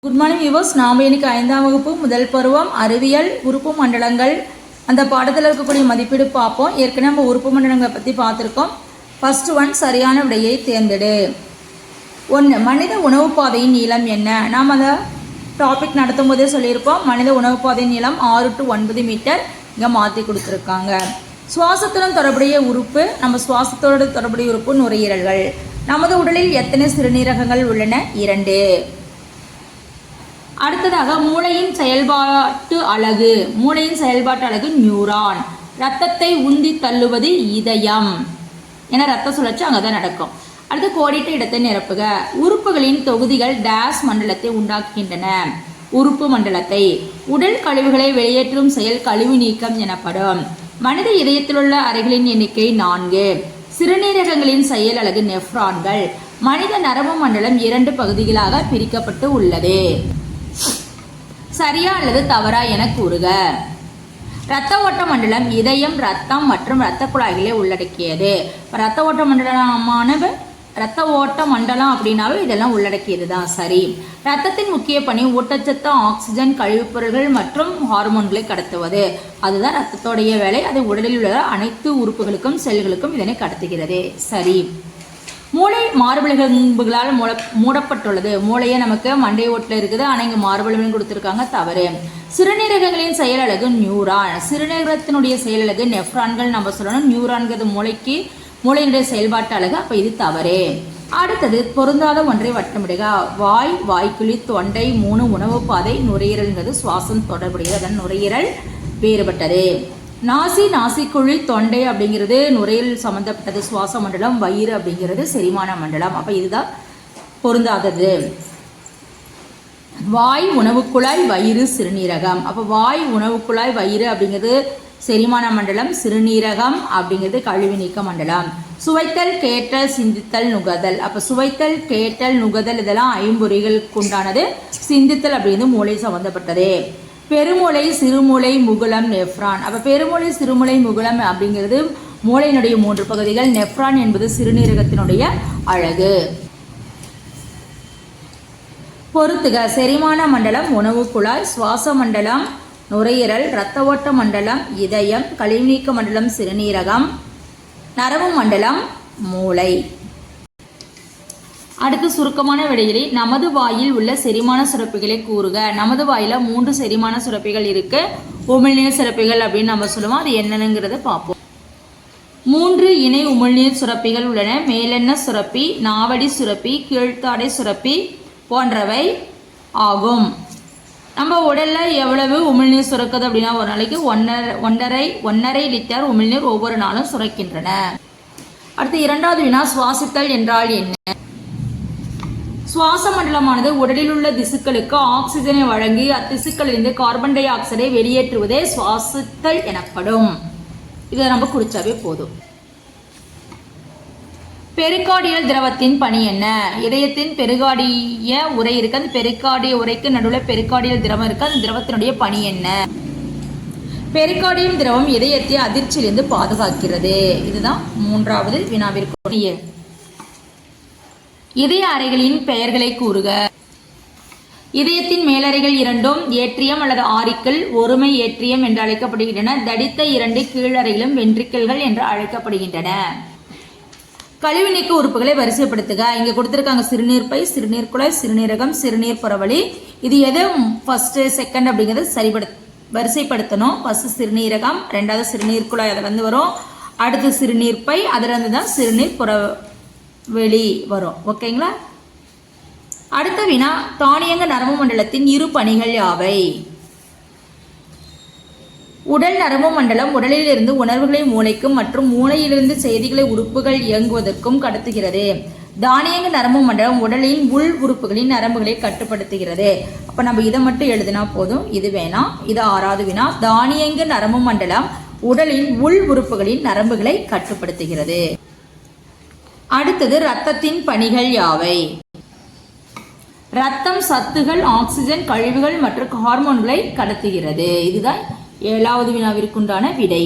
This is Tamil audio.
Good morning viewers. நாம் இன்னைக்கு 5ஆம் வகுப்பு முதல் பருவம் அறிவியல் உறுப்பு மண்டலங்கள் அந்த பாடத்தில் இருக்கக்கூடிய மதிப்பீடு பார்ப்போம். ஏற்கனவே நம்ம உறுப்பு மண்டலங்களை பற்றி பார்த்துருக்கோம். ஃபர்ஸ்ட் ஒன், சரியான விடையை தேர்ந்தெடு. 1, மனித உணவு பாதையின் நீளம் என்ன? நாம் அந்த டாபிக் நடத்தும் போதே சொல்லியிருப்போம். மனித உணவு பாதையின் நீளம் 6 to 9 மீட்டர் இங்கே மாற்றி கொடுத்துருக்காங்க. சுவாசத்துடன் தொடர்புடைய உறுப்பு, நம்ம சுவாசத்தோடு தொடர்புடைய உறுப்பு நுரையீரல்கள். நமது உடலில் எத்தனை சிறுநீரகங்கள் உள்ளன? 2. அடுத்ததாக மூளையின் செயல்பாட்டு அலகு. மூளையின் செயல்பாட்டு அலகு நியூரான். இரத்தத்தை உந்தி தள்ளுவது இதயம். ஏன்னா ரத்த சுழற்சி அங்கே தான் நடக்கும். அடுத்து கோடிட்ட இடத்தை நிரப்புக. உறுப்புகளின் தொகுதிகள் டேஸ் மண்டலத்தை உண்டாக்குகின்றன. உறுப்பு மண்டலத்தை. உடல் கழிவுகளை வெளியேற்றும் செயல் கழிவு நீக்கம் எனப்படும். மனித இதயத்திலுள்ள அறைகளின் எண்ணிக்கை 4. சிறுநீரகங்களின் செயல் அலகு நெஃப்ரான்கள். மனித நரம்பு மண்டலம் 2 பகுதிகளாக பிரிக்கப்பட்டு உள்ளது. சரியா அல்லது தவறா என கூறுக. இரத்த ஓட்ட மண்டலம் இதயம், ரத்தம் மற்றும் இரத்த குழாய்களை உள்ளடக்கியது. இரத்த ஓட்ட மண்டலமானது இரத்த ஓட்ட மண்டலம் அப்படின்னாவே இதெல்லாம் உள்ளடக்கியது தான். சரி. இரத்தத்தின் முக்கிய பணி ஊட்டச்சத்து, ஆக்சிஜன், கழிவுப் பொருட்கள் மற்றும் ஹார்மோன்களை கடத்துவது. அதுதான் இரத்தத்தோடைய வேலை. அது உடலில் உள்ள அனைத்து உறுப்புகளுக்கும் செல்களுக்கும் இதனை கடத்துகிறது. சரி. மூளை மார்பெலும்புகளால் மூடப்பட்டுள்ளது. மூளையே நமக்கு மண்டை ஓட்டில் இருக்குது, ஆனால் இங்கே மார்பெலும்புன்னு கொடுத்துருக்காங்க. தவறு. சிறுநீரகங்களின் செயல் அலகு நியூரான். சிறுநீரகத்தினுடைய செயல் அலகு நெஃப்ரான்கள் நம்ம சொல்லணும். நியூரான்கிறது மூளையினுடைய செயல்பாட்டு அலகு. அப்போ இது தவறு. அடுத்தது பொருந்தாத ஒன்றை வட்டமிடுக. வாய், வாய்க்குழி, தொண்டை 3 உணவு பாதை. நுரையீரல்ங்கிறது சுவாசம் தொடர்புடையது, அதன் நுரையீரல் வேறுபட்டது. நாசி, நாசிக்குழி, தொண்டை அப்படிங்கிறது நுரையீரல் சம்பந்தப்பட்டது. சுவாச மண்டலம். வயிறு அப்படிங்கிறது செரிமான மண்டலம். அப்போ இதுதான் பொருந்தாதது. வாய், உணவு குழாய், வயிறு, சிறுநீரகம். அப்போ வாய், உணவு குழாய், வயிறு அப்படிங்கிறது செரிமான மண்டலம். சிறுநீரகம் அப்படிங்கிறது கழிவு நீக்க மண்டலம். சுவைத்தல், கேட்டல், சிந்தித்தல், நுகதல். அப்போ சுவைத்தல், கேட்டல், நுகதல் இதெல்லாம் ஐம்பொறிகளுக்கு உண்டானது. சிந்தித்தல் அப்படிங்கிறது மூளை சம்பந்தப்பட்டது. பெருமூளை, சிறுமூளை, முகுளம், நெஃப்ரான். அப்போ பெருமூளை, சிறுமூளை, முகுளம் அப்படிங்கிறது மூளையினுடைய 3 பகுதிகள். நெஃப்ரான் என்பது சிறுநீரகத்தினுடைய அழகு. பொறுத்துக. செரிமான மண்டலம் உணவு குழாய், சுவாச மண்டலம் நுரையீரல், இரத்த ஓட்ட மண்டலம் இதயம், கழிவு நீக்க மண்டலம் சிறுநீரகம், நரம்பு மண்டலம் மூளை. அடுத்து சுருக்கமான விடையிலே நமது வாயில் உள்ள செரிமான சுரப்பிகளை கூறுக. நமது வாயில 3 செரிமான சுரப்பிகள் இருக்கு. உமிழ்நீர் சுரப்பிகள் அப்படின்னு நம்ம சொல்லுவோம். அது என்னங்கிறத பார்ப்போம். 3 இணை உமிழ்நீர் சுரப்பிகள் உள்ளன. மேலெண்ண சுரப்பி, நாவடி சுரப்பி, கீழ்த்தாடை சுரப்பி போன்றவை ஆகும். நம்ம உடல்ல எவ்வளவு உமிழ்நீர் சுரக்குது அப்படின்னா ஒரு நாளைக்கு 1.5 லிட்டர் உமிழ்நீர் ஒவ்வொரு நாளும் சுரக்கின்றன. அடுத்து 2வது வினா, சுவாசித்தல் என்றால் என்ன? சுவாச மண்டலமானது உடலில் உள்ள திசுக்களுக்கு ஆக்சிஜனை வழங்கி அத்திசுக்களிலிருந்து கார்பன் டை ஆக்சைடை வெளியேற்றுவதே சுவாசித்தல் எனப்படும். இதை நம்ம குறிச்சாவே போதும். பெரிகார்டியல் திரவத்தின் பணி என்ன? இதயத்தின் பெரிகார்டிய உறை இருக்கு. அந்த பெரிகார்டிய உரைக்கு நடுவில் பெரிகார்டியல் திரவம் இருக்கு. அந்த திரவத்தினுடைய பணி என்ன? பெரிகார்டியம் திரவம் இதயத்தை அதிர்ச்சியிலிருந்து பாதுகாக்கிறது. இதுதான் 3வது வினாவிற்கு. இதய அறைகளின் பெயர்களை கூறுக. இதயத்தின் மேலறைகள் 2ம் ஏட்ரியம் அல்லது ஆரிக்கிள், ஒருமை ஏட்ரியம் என்று அழைக்கப்படுகின்றன. தடித்த 2 கீழறைகளும் வென்ட்ரிக்கிள்கள் என்று அழைக்கப்படுகின்றன. கழிவு நீக்க உறுப்புகளை வரிசைப்படுத்துக. இங்க கொடுத்திருக்காங்க சிறுநீர்ப்பை, சிறுநீர் குழாய், சிறுநீரகம், சிறுநீர் புறவழி. இது எது ஃபர்ஸ்ட் செகண்ட் அப்படிங்கிறது வரிசைப்படுத்தணும். ஃபர்ஸ்ட் சிறுநீரகம், 2வது சிறுநீர் குழாய் அதில் வரும். அடுத்து சிறுநீர்ப்பை, அதில் தான் சிறுநீர் புறவெளி வரும். ஓகேங்களா? அடுத்த வினா, தானியங்க நரம்பு மண்டலத்தின் 2 பணிகள் யாவை? உடல் நரம்பு மண்டலம் உடலில் இருந்து உணர்வுகளை மூளைக்கும் மற்றும் மூளையிலிருந்து செய்திகளை உறுப்புகள் இயங்குவதற்கும் கடத்துகிறது. தானியங்க நரம்பு மண்டலம் உடலின் உள் உறுப்புகளின் நரம்புகளை கட்டுப்படுத்துகிறது. அப்ப நம்ம இதை மட்டும் எழுதினா போதும், இது வேணாம். இது 6வது வினா. தானியங்க நரம்பு மண்டலம் உடலின் உள் உறுப்புகளின் நரம்புகளை கட்டுப்படுத்துகிறது. அடுத்தது, இரத்தத்தின் பணிகள் யாவை? இரத்தம் சத்துகள், ஆக்சிஜன், கழிவுகள் மற்றும் ஹார்மோன்களை கடத்துகிறது. இதுதான் 7வது வினாவிற்குண்டான விடை.